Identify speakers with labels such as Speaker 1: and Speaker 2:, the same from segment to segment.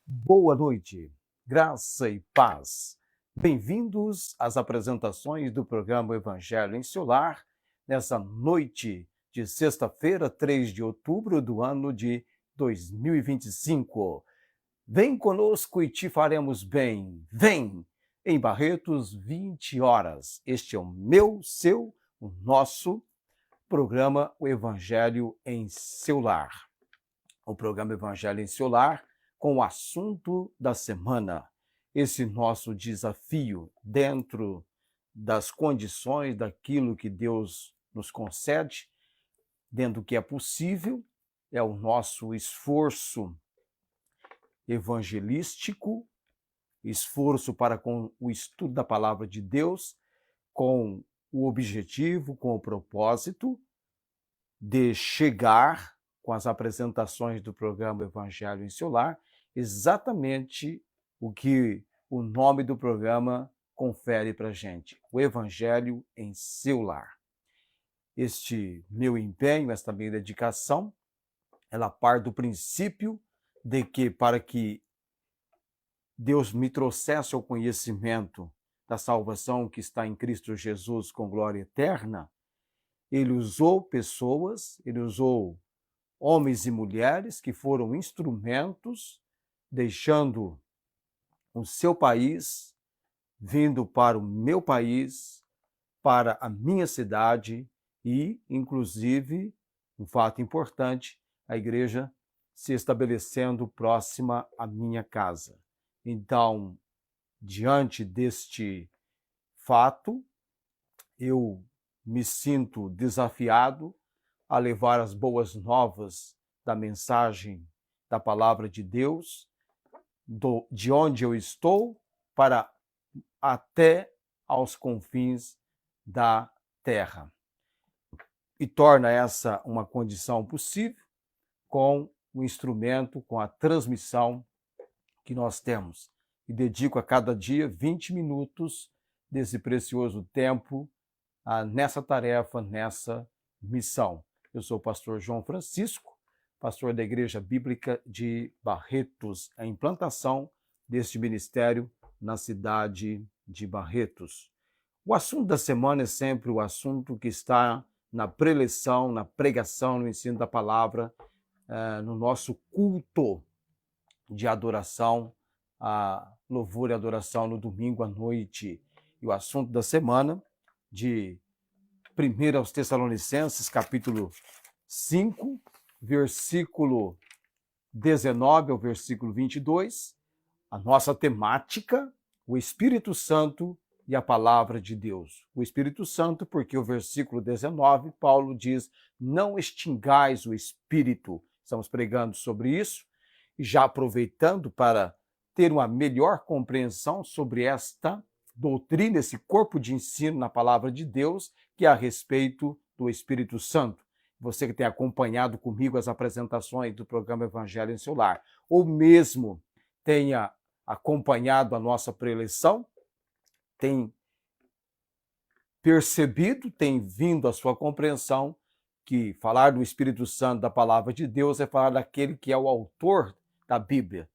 Speaker 1: Boa noite, graça e paz. Bem-vindos às apresentações do programa Evangelho em Seu Lar, nessa noite de sexta-feira, 3 de outubro do ano de 2025. Vem conosco e te faremos bem. Vem! Em Barretos, 20 horas. Este é o meu, seu, o nosso programa, o Evangelho em Seu Lar. O programa Evangelho em Seu Lar, com o assunto da semana. Esse nosso desafio dentro das condições daquilo que Deus nos concede, dentro do que é possível, é o nosso esforço evangelístico, esforço para com o estudo da palavra de Deus, com o objetivo, com o propósito de chegar com as apresentações do programa Evangelho em Seu Lar, exatamente o que o nome do programa confere para a gente, o Evangelho em Seu Lar. Este meu empenho, esta minha dedicação, ela parte do princípio de que para que Deus me trouxesse ao conhecimento da salvação que está em Cristo Jesus com glória eterna, ele usou pessoas, ele usou homens e mulheres que foram instrumentos, deixando o seu país, vindo para o meu país, para a minha cidade e, inclusive, um fato importante, a igreja se estabelecendo próxima à minha casa. Então, diante deste fato, eu me sinto desafiado a levar as boas novas da mensagem da palavra de Deus, de onde eu estou, para até aos confins da terra. E torna essa uma condição possível com o instrumento, com a transmissão que nós temos. E dedico a cada dia 20 minutos desse precioso tempo nessa tarefa, nessa missão. Eu sou o pastor João Francisco, pastor da Igreja Bíblica de Barretos, a implantação deste ministério na cidade de Barretos. O assunto da semana é sempre o assunto que está na preleção, na pregação, no ensino da palavra, no nosso culto de adoração, a louvor e adoração no domingo à noite. E o assunto da semana, de 1 aos Tessalonicenses, capítulo 5, versículo 19 ao versículo 22, a nossa temática, o Espírito Santo e a palavra de Deus. O Espírito Santo, porque o versículo 19, Paulo diz, não extingais o Espírito. Estamos pregando sobre isso, e já aproveitando para ter uma melhor compreensão sobre esta doutrina, esse corpo de ensino na palavra de Deus, que é a respeito do Espírito Santo. Você que tem acompanhado comigo as apresentações do programa Evangelho em Seu Lar, ou mesmo tenha acompanhado a nossa preleção, tem percebido, tem vindo à sua compreensão que falar do Espírito Santo, da palavra de Deus, é falar daquele que é o autor da Bíblia.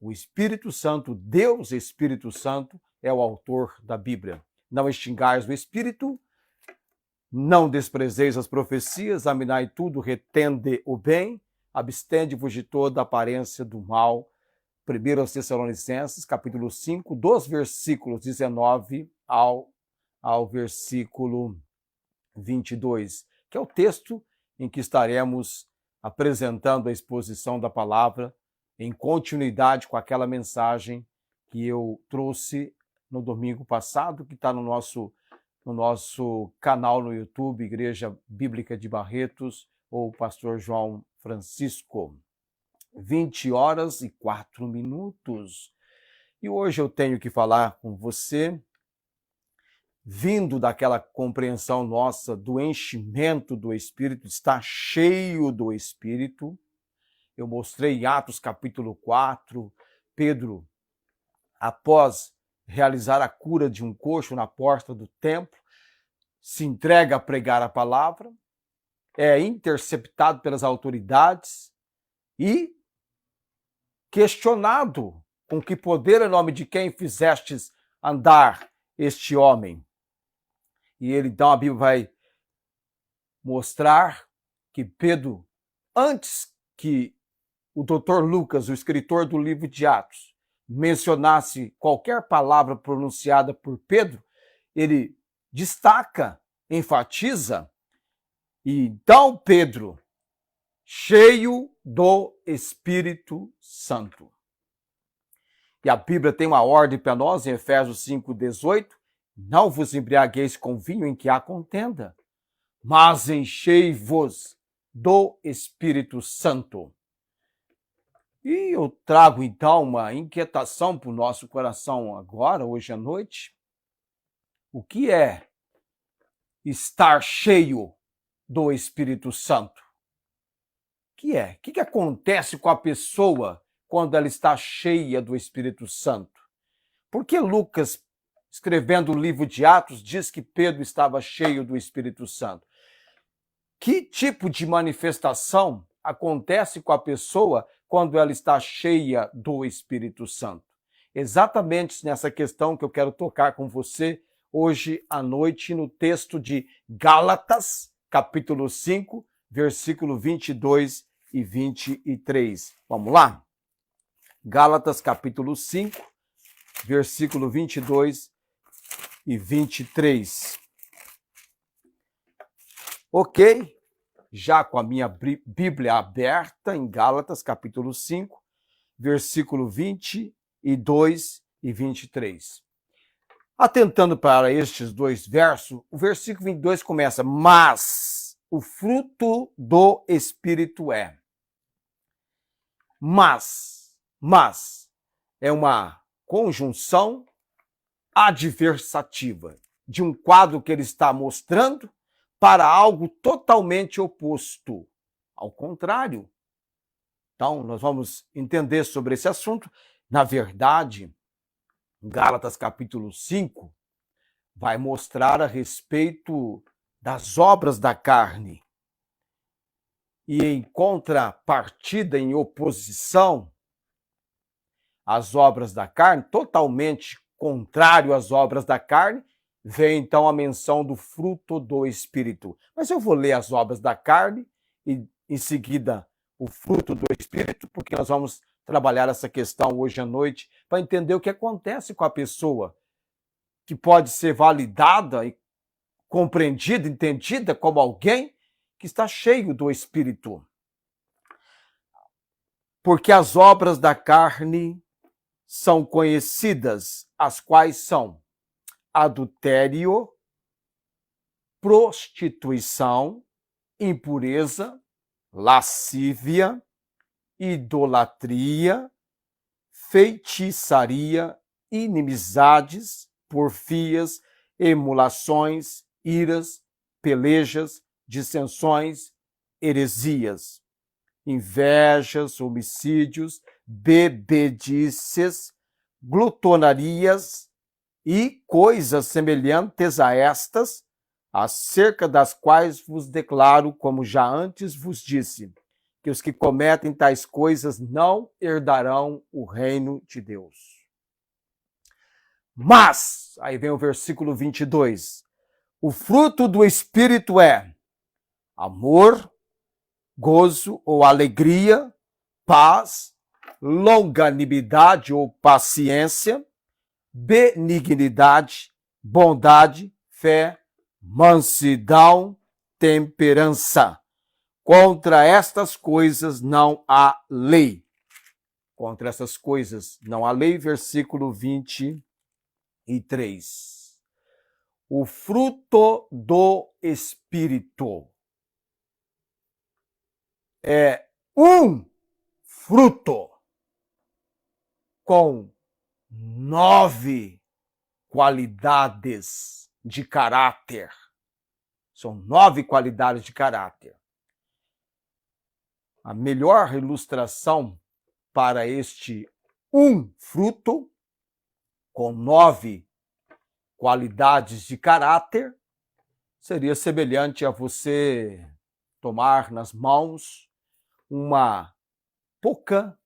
Speaker 1: O Espírito Santo, Deus Espírito Santo, é o autor da Bíblia. Não extingais o Espírito, não desprezeis as profecias, examinai tudo, retende o bem, abstende-vos de toda aparência do mal. 1 Tessalonicenses, capítulo 5, dos versículos 19 ao versículo 22, que é o texto em que estaremos apresentando a exposição da palavra em continuidade com aquela mensagem que eu trouxe no domingo passado, que está no nosso canal no YouTube, Igreja Bíblica de Barretos, ou Pastor João Francisco. 20 horas e 4 minutos. E hoje eu tenho que falar com você, vindo daquela compreensão nossa do enchimento do Espírito, está cheio do Espírito. Eu mostrei em Atos capítulo 4, Pedro, após realizar a cura de um coxo na porta do templo, se entrega a pregar a palavra, é interceptado pelas autoridades e questionado: com que poder, em nome de quem fizestes andar este homem? E ele, então, a Bíblia vai mostrar que Pedro, antes que o Dr. Lucas, o escritor do livro de Atos, mencionasse qualquer palavra pronunciada por Pedro, ele destaca, enfatiza, e então Pedro, cheio do Espírito Santo. E a Bíblia tem uma ordem para nós, em Efésios 5,18, não vos embriagueis com vinho em que há contenda, mas enchei-vos do Espírito Santo. E eu trago, então, uma inquietação para o nosso coração agora, hoje à noite. O que é estar cheio do Espírito Santo? O que é? O que acontece com a pessoa quando ela está cheia do Espírito Santo? Por que Lucas, escrevendo o livro de Atos, diz que Pedro estava cheio do Espírito Santo? Que tipo de manifestação acontece com a pessoa quando ela está cheia do Espírito Santo? Exatamente nessa questão que eu quero tocar com você hoje à noite no texto de Gálatas, capítulo 5, versículo 22 e 23. Vamos lá? Gálatas, capítulo 5, versículo 22 e 23. Ok, já com a minha Bíblia aberta em Gálatas, capítulo 5, versículo 22 e 23. Atentando para estes dois versos, o versículo 22 começa: mas o fruto do Espírito é. Mas é uma conjunção adversativa de um quadro que ele está mostrando para algo totalmente oposto, ao contrário. Então, nós vamos entender sobre esse assunto. Na verdade, Gálatas capítulo 5 vai mostrar a respeito das obras da carne. E em contrapartida, em oposição às obras da carne, totalmente contrário às obras da carne, vem então a menção do fruto do Espírito. Mas eu vou ler as obras da carne e em seguida o fruto do Espírito, porque nós vamos trabalhar essa questão hoje à noite para entender o que acontece com a pessoa, que pode ser validada e compreendida, entendida como alguém que está cheio do Espírito. Porque as obras da carne são conhecidas, as quais são adultério, prostituição, impureza, lascívia, idolatria, feitiçaria, inimizades, porfias, emulações, iras, pelejas, dissensões, heresias, invejas, homicídios, bebedices, glutonarias e coisas semelhantes a estas, acerca das quais vos declaro, como já antes vos disse, que os que cometem tais coisas não herdarão o reino de Deus. Mas, aí vem o versículo 22, o fruto do Espírito é amor, gozo ou alegria, paz, longanimidade ou paciência, benignidade, bondade, fé, mansidão, temperança. Contra estas coisas não há lei. Contra essas coisas não há lei, versículo 23. O fruto do Espírito é um fruto com 9 qualidades de caráter. São 9 qualidades de caráter. A melhor ilustração para este fruto com 9 qualidades de caráter seria semelhante a você tomar nas mãos uma poca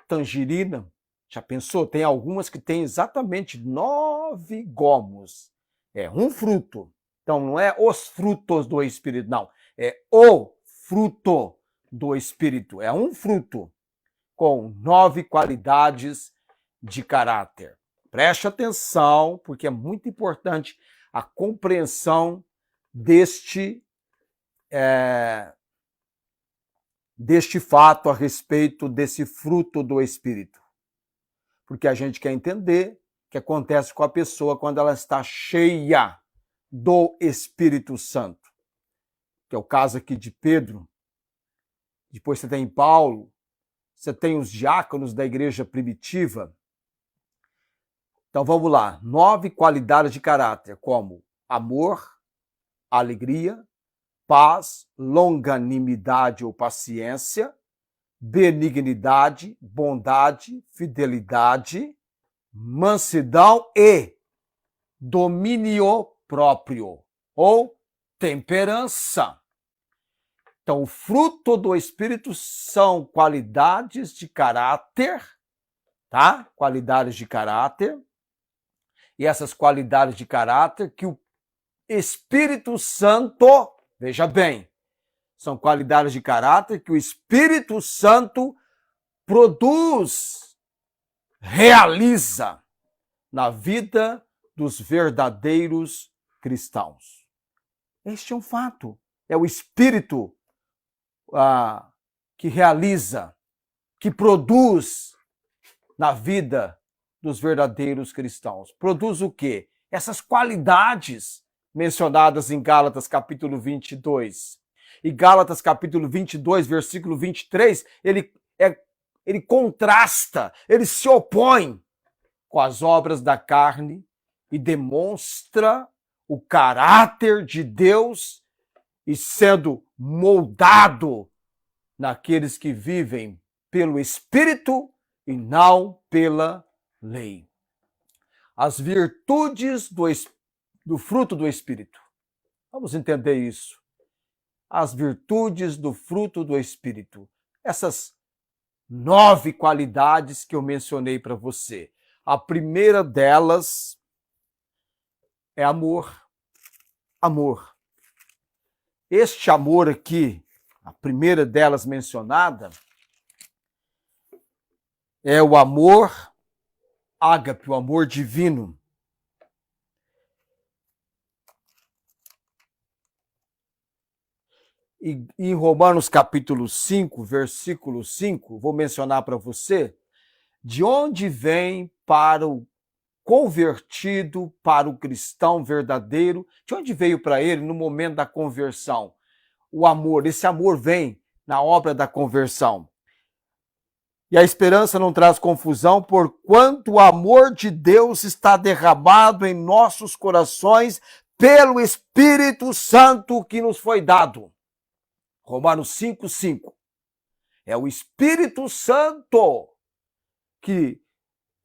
Speaker 1: tangerina, já pensou? Tem algumas que têm exatamente 9 gomos. É um fruto. Então não é os frutos do Espírito, não. É o fruto do Espírito. É um fruto com 9 qualidades de caráter. Preste atenção, porque é muito importante a compreensão deste fato a respeito desse fruto do Espírito. Porque a gente quer entender o que acontece com a pessoa quando ela está cheia do Espírito Santo. Que é o caso aqui de Pedro. Depois você tem Paulo, você tem os diáconos da igreja primitiva. Então vamos lá, 9 qualidades de caráter, como amor, alegria, paz, longanimidade ou paciência, benignidade, bondade, fidelidade, mansidão e domínio próprio, ou temperança. Então, o fruto do Espírito são qualidades de caráter, tá? Qualidades de caráter. E essas qualidades de caráter que o Espírito Santo, veja bem, são qualidades de caráter que o Espírito Santo produz, realiza na vida dos verdadeiros cristãos. Este é um fato. É o Espírito que realiza, que produz na vida dos verdadeiros cristãos. Produz o quê? Essas qualidades mencionadas em Gálatas capítulo 22. E Gálatas capítulo 22, versículo 23, ele contrasta, ele se opõe com as obras da carne e demonstra o caráter de Deus e sendo moldado naqueles que vivem pelo Espírito e não pela lei. As virtudes do fruto do Espírito. Vamos entender isso. As virtudes do fruto do Espírito. Essas 9 qualidades que eu mencionei para você. A primeira delas é amor. Amor. Este amor aqui, a primeira delas mencionada, é o amor ágape, o amor divino. E em Romanos capítulo 5, versículo 5, vou mencionar para você, de onde vem para o convertido, para o cristão verdadeiro, de onde veio para ele no momento da conversão? O amor, esse amor vem na obra da conversão. E a esperança não traz confusão, porquanto o amor de Deus está derramado em nossos corações pelo Espírito Santo que nos foi dado. Romanos 5:5. É o Espírito Santo que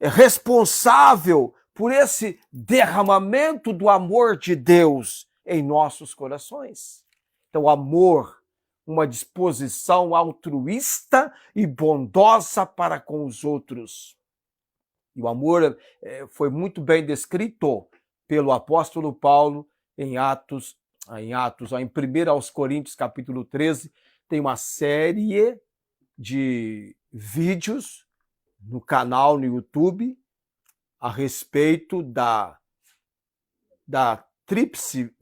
Speaker 1: é responsável por esse derramamento do amor de Deus em nossos corações. Então, amor, uma disposição altruísta e bondosa para com os outros. E o amor foi muito bem descrito pelo apóstolo Paulo em 1 aos Coríntios, capítulo 13, tem uma série de vídeos no canal no YouTube a respeito da tríplice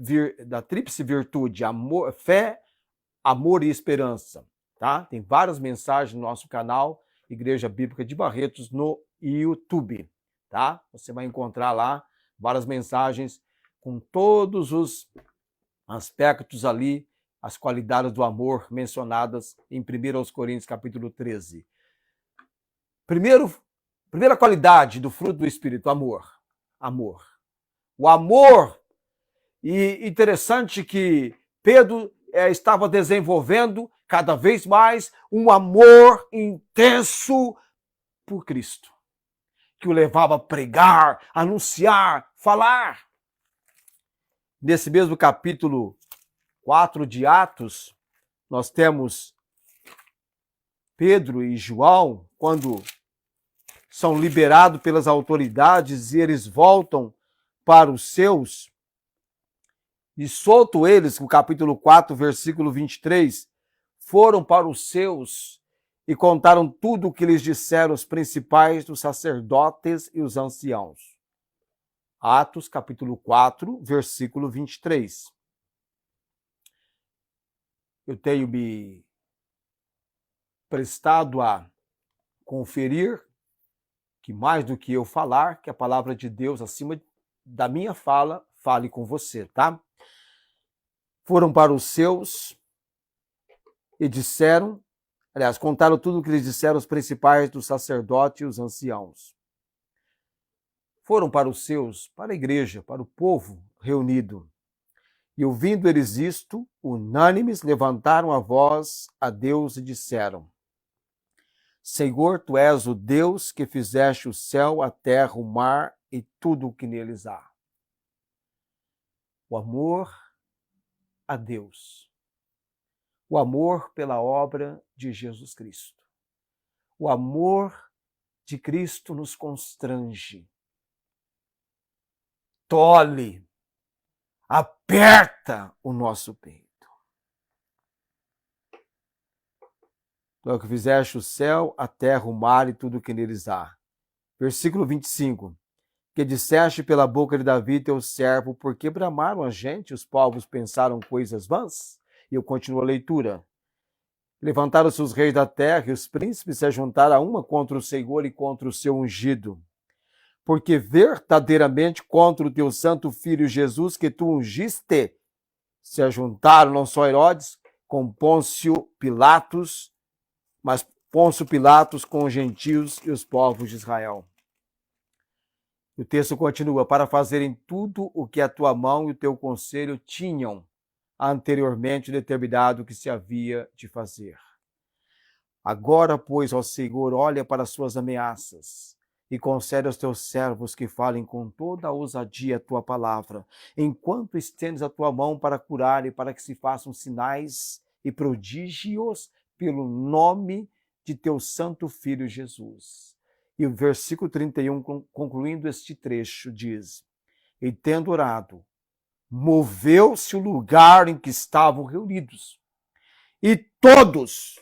Speaker 1: virtude, amor, fé, amor e esperança, tá? Tem várias mensagens no nosso canal, Igreja Bíblica de Barretos, no YouTube, tá? Você vai encontrar lá várias mensagens com todos os aspectos ali, as qualidades do amor mencionadas em 1 aos Coríntios, capítulo 13. Primeira qualidade do fruto do Espírito, amor. Amor. O amor, e interessante que Pedro estava desenvolvendo cada vez mais um amor intenso por Cristo, que o levava a pregar, anunciar, falar. Nesse mesmo capítulo 4 de Atos, nós temos Pedro e João, quando são liberados pelas autoridades e eles voltam para os seus, e solto eles, no capítulo 4, versículo 23, foram para os seus e contaram tudo o que lhes disseram os principais dos sacerdotes e os anciãos. Atos, capítulo 4, versículo 23. Eu tenho me prestado a conferir que mais do que eu falar, que a palavra de Deus, acima da minha fala, fale com você, tá? Foram para os seus e disseram, aliás, contaram tudo o que lhes disseram os principais dos sacerdotes e os anciãos. Foram para os seus, para a igreja, para o povo reunido. E ouvindo eles isto, unânimes, levantaram a voz a Deus e disseram: Senhor, tu és o Deus que fizeste o céu, a terra, o mar e tudo o que neles há. O amor a Deus. O amor pela obra de Jesus Cristo. O amor de Cristo nos constrange, tolhe, aperta o nosso peito. Tu é o que fizeste o céu, a terra, o mar e tudo o que neles há. Versículo 25. Que disseste pela boca de Davi, teu servo, porque bramaram a gente, os povos pensaram coisas vãs? E eu continuo a leitura. Levantaram-se os reis da terra e os príncipes se juntaram a uma contra o Senhor e contra o seu ungido. Porque verdadeiramente contra o teu santo filho Jesus, que tu ungiste, se ajuntaram não só Herodes, com Pôncio Pilatos, mas Pôncio Pilatos com os gentios e os povos de Israel. O texto continua, para fazerem tudo o que a tua mão e o teu conselho tinham anteriormente determinado que se havia de fazer. Agora, pois, ó Senhor, olha para as suas ameaças e concede aos teus servos que falem com toda a ousadia a tua palavra, enquanto estendes a tua mão para curar e para que se façam sinais e prodígios pelo nome de teu santo Filho Jesus. E o versículo 31, concluindo este trecho, diz: E tendo orado, moveu-se o lugar em que estavam reunidos, e todos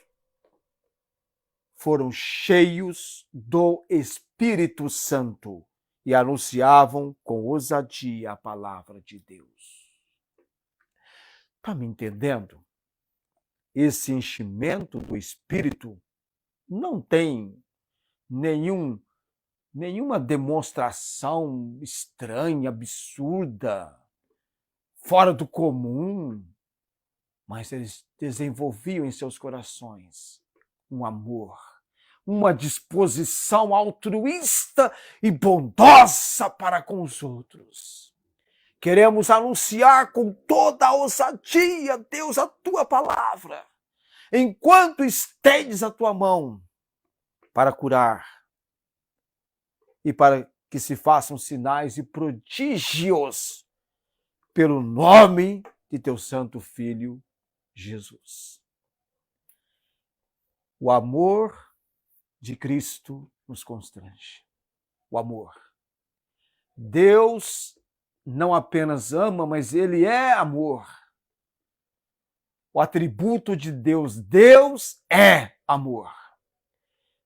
Speaker 1: foram cheios do Espírito Santo e anunciavam com ousadia a palavra de Deus. Está me entendendo? Esse enchimento do Espírito não tem nenhuma demonstração estranha, absurda, fora do comum, mas eles desenvolviam em seus corações um amor, uma disposição altruísta e bondosa para com os outros. Queremos anunciar com toda a ousadia, Deus, a tua palavra, enquanto estendes a tua mão para curar e para que se façam sinais e prodígios pelo nome de teu santo Filho, Jesus. O amor de Cristo nos constrange. O amor. Deus não apenas ama, mas Ele é amor. O atributo de Deus. Deus é amor.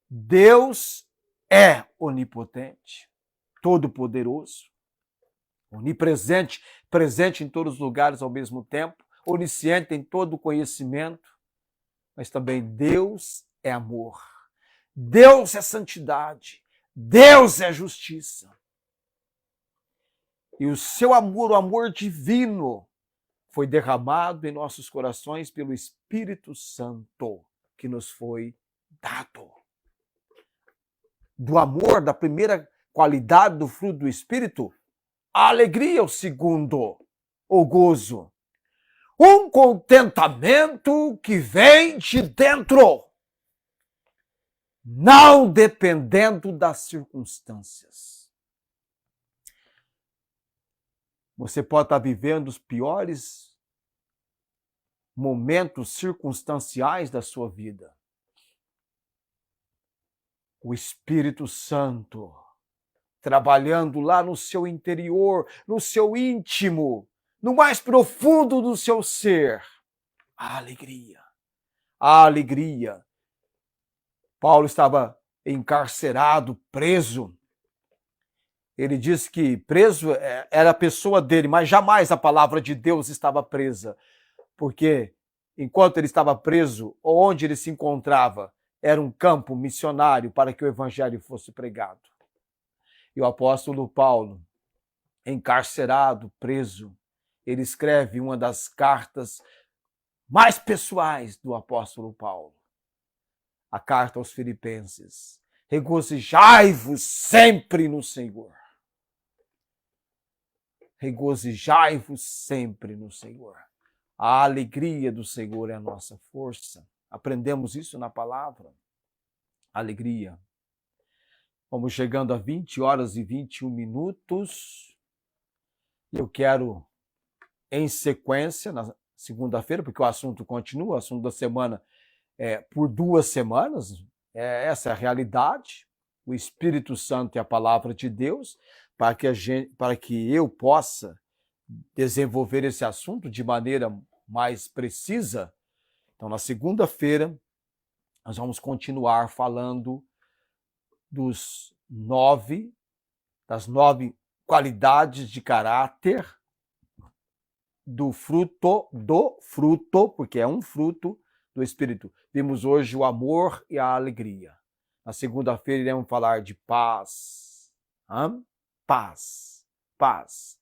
Speaker 1: Deus é onipotente, todo-poderoso, onipresente, presente em todos os lugares ao mesmo tempo, onisciente em todo o conhecimento, mas também Deus é amor. Deus é santidade. Deus é justiça. E o seu amor, o amor divino, foi derramado em nossos corações pelo Espírito Santo que nos foi dado. Do amor, da primeira qualidade do fruto do Espírito, a alegria, o segundo, o gozo. Um contentamento que vem de dentro, não dependendo das circunstâncias. Você pode estar vivendo os piores momentos circunstanciais da sua vida. o Espírito Santo trabalhando lá no seu interior, no seu íntimo, no mais profundo do seu ser. A alegria, a alegria. Paulo estava encarcerado, preso. Ele disse que preso era a pessoa dele, mas jamais a palavra de Deus estava presa, porque enquanto ele estava preso, onde ele se encontrava, era um campo missionário para que o evangelho fosse pregado. E o apóstolo Paulo, encarcerado, preso, ele escreve uma das cartas mais pessoais do apóstolo Paulo, a carta aos Filipenses. Regozijai-vos sempre no Senhor. Regozijai-vos sempre no Senhor. A alegria do Senhor é a nossa força. Aprendemos isso na palavra. Alegria. Vamos chegando a 20 horas e 21 minutos. Eu quero, em sequência, na segunda-feira, porque o assunto continua, o assunto da semana por 2 semanas. Essa é a realidade. O Espírito Santo é a palavra de Deus, para que eu possa desenvolver esse assunto de maneira mais precisa. Então, na segunda-feira, nós vamos continuar falando das 9 qualidades de caráter do fruto, porque é um fruto do Espírito. Vimos hoje o amor e a alegria. Na segunda-feira iremos falar de paz. Paz.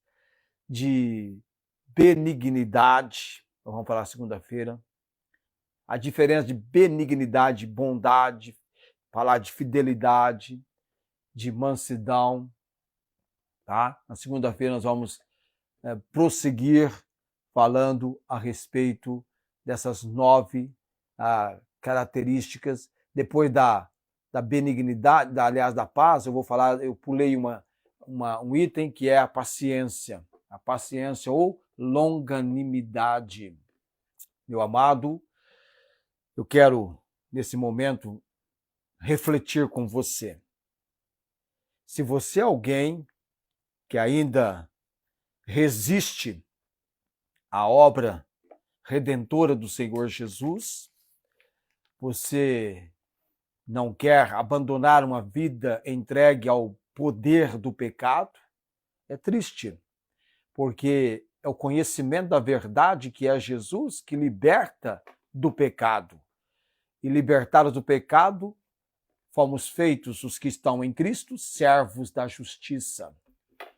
Speaker 1: De benignidade. Vamos falar segunda-feira. A diferença de benignidade e bondade. Falar de fidelidade, de mansidão. Tá? Na segunda-feira nós vamos prosseguir falando a respeito dessas 9 características. Depois da benignidade, aliás, da paz, eu pulei um item que é a paciência ou longanimidade. Meu amado, eu quero, nesse momento, refletir com você. Se você é alguém que ainda resiste à obra redentora do Senhor Jesus, você não quer abandonar uma vida entregue ao poder do pecado, é triste, porque é o conhecimento da verdade que é Jesus que liberta do pecado. E libertados do pecado, fomos feitos, os que estão em Cristo, servos da justiça.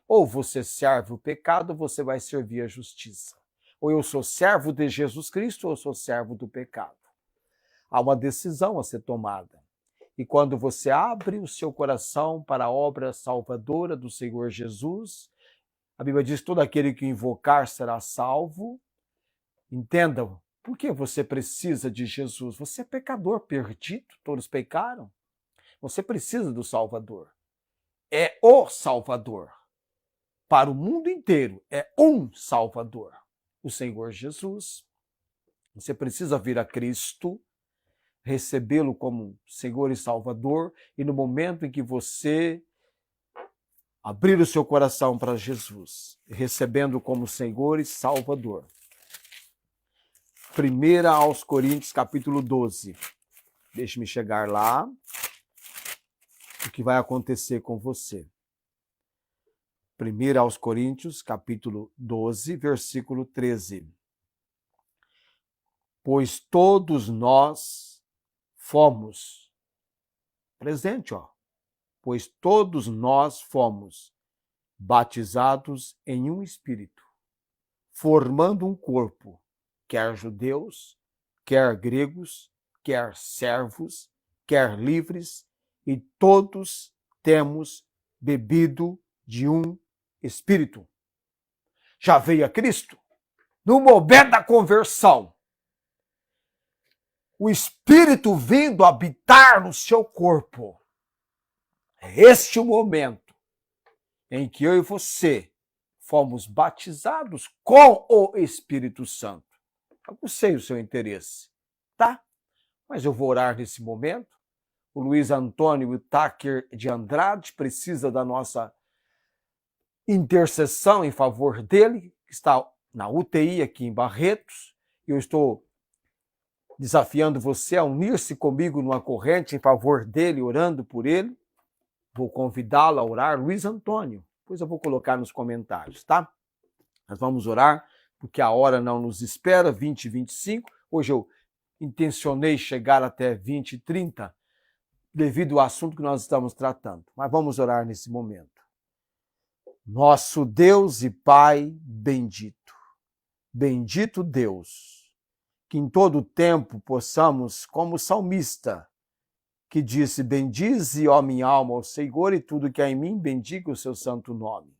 Speaker 1: Ou você serve o pecado, ou você vai servir a justiça. Ou eu sou servo de Jesus Cristo, ou eu sou servo do pecado. Há uma decisão a ser tomada. E quando você abre o seu coração para a obra salvadora do Senhor Jesus, a Bíblia diz que todo aquele que invocar será salvo. Entendam, por que você precisa de Jesus? Você é pecador perdido, todos pecaram. Você precisa do Salvador. É o Salvador. Para o mundo inteiro, é um Salvador, o Senhor Jesus. Você precisa vir a Cristo, recebê-lo como Senhor e Salvador, e no momento em que você abrir o seu coração para Jesus, recebendo como Senhor e Salvador. 1 aos Coríntios, capítulo 12. Deixe-me chegar lá. O que vai acontecer com você. 1 aos Coríntios, capítulo 12, versículo 13. Pois todos nós fomos, presente, pois todos nós fomos batizados em um Espírito, formando um corpo, quer judeus, quer gregos, quer servos, quer livres, e todos temos bebido de um Espírito. Já veio a Cristo? No momento da conversão, o Espírito vindo habitar no seu corpo. É este o momento em que eu e você fomos batizados com o Espírito Santo. Eu não sei o seu interesse, tá? Mas eu vou orar nesse momento. o Luiz Antônio Tucker de Andrade precisa da nossa intercessão em favor dele, que está na UTI aqui em Barretos. Eu estou desafiando você a unir-se comigo numa corrente em favor dele, orando por ele. Vou convidá-lo a orar, Luiz Antônio. Depois eu vou colocar nos comentários, tá? Nós vamos orar, porque a hora não nos espera, 20h25. Hoje eu intencionei chegar até 20h30, devido ao assunto que nós estamos tratando. Mas vamos orar nesse momento. Nosso Deus e Pai bendito, bendito Deus, que em todo tempo possamos, como salmista, que disse, bendize, ó minha alma, ao Senhor, e tudo que há em mim, bendiga o seu santo nome.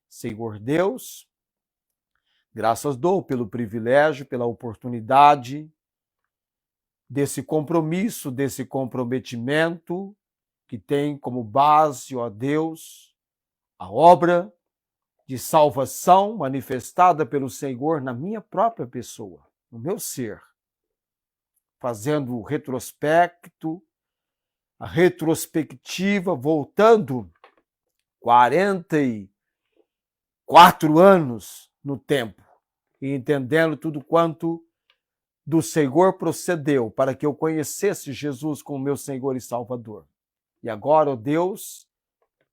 Speaker 1: Senhor Deus, graças dou pelo privilégio, pela oportunidade desse compromisso, desse comprometimento que tem como base, ó Deus, a obra de salvação manifestada pelo Senhor na minha própria pessoa, no meu ser, fazendo o retrospecto, a retrospectiva, voltando 44 anos no tempo e entendendo tudo quanto do Senhor procedeu para que eu conhecesse Jesus como meu Senhor e Salvador. E agora, ó Deus,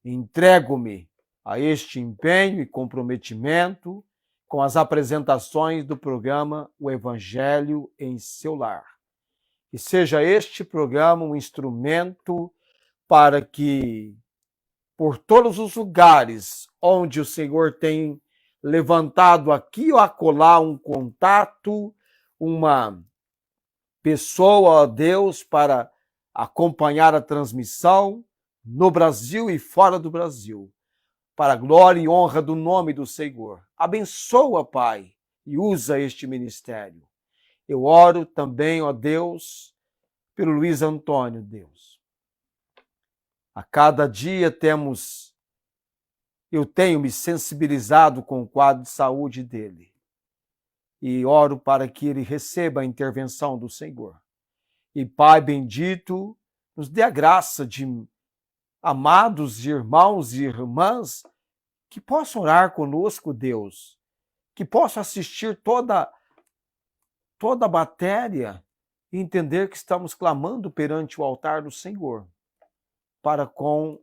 Speaker 1: entrego-me a este empenho e comprometimento com as apresentações do programa O Evangelho em Seu Lar. Que seja este programa um instrumento para que, por todos os lugares onde o Senhor tem levantado aqui ou acolá um contato, uma pessoa, ó Deus, para acompanhar a transmissão no Brasil e fora do Brasil, para a glória e honra do nome do Senhor. Abençoa, Pai, e usa este ministério. Eu oro também, ó Deus, pelo Luiz Antônio, Deus. A cada dia eu tenho me sensibilizado com o quadro de saúde dele. E oro para que ele receba a intervenção do Senhor. E, Pai bendito, nos dê a graça de amados irmãos e irmãs que possam orar conosco, Deus, que possam assistir toda a matéria e entender que estamos clamando perante o altar do Senhor para com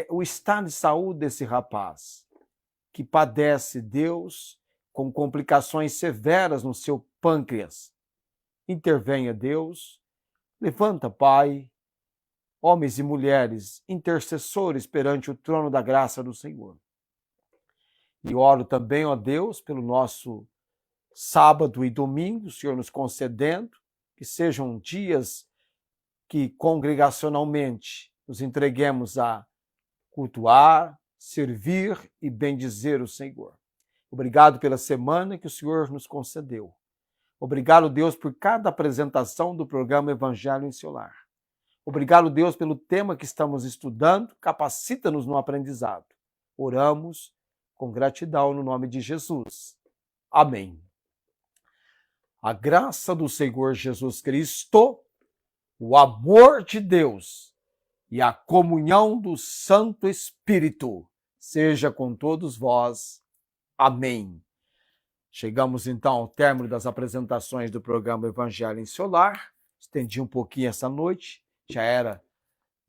Speaker 1: o estado de saúde desse rapaz que padece, Deus, com complicações severas no seu pâncreas. Intervenha, Deus. Levanta, Pai, homens e mulheres, intercessores perante o trono da graça do Senhor. E oro também, ó Deus, pelo nosso sábado e domingo, o Senhor nos concedendo, que sejam dias que congregacionalmente nos entreguemos a cultuar, servir e bendizer o Senhor. Obrigado pela semana que o Senhor nos concedeu. Obrigado, Deus, por cada apresentação do programa Evangelho em Seu Lar. Obrigado, Deus, pelo tema que estamos estudando. Capacita-nos no aprendizado. Oramos com gratidão no nome de Jesus. Amém. A graça do Senhor Jesus Cristo, o amor de Deus e a comunhão do Santo Espírito seja com todos vós. Amém. Chegamos então ao término das apresentações do programa Evangelho em Seu Lar. Estendi um pouquinho essa noite, já era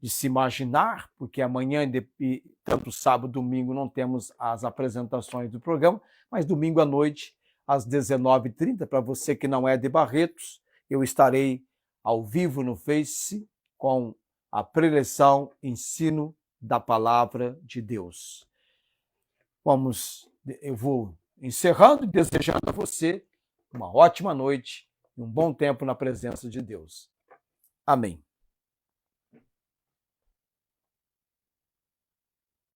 Speaker 1: de se imaginar, porque amanhã, e tanto sábado e domingo, não temos as apresentações do programa, mas domingo à noite, às 19h30, para você que não é de Barretos, eu estarei ao vivo no Face com a preleção Ensino da Palavra de Deus. Eu vou encerrando e desejando a você uma ótima noite e um bom tempo na presença de Deus. Amém.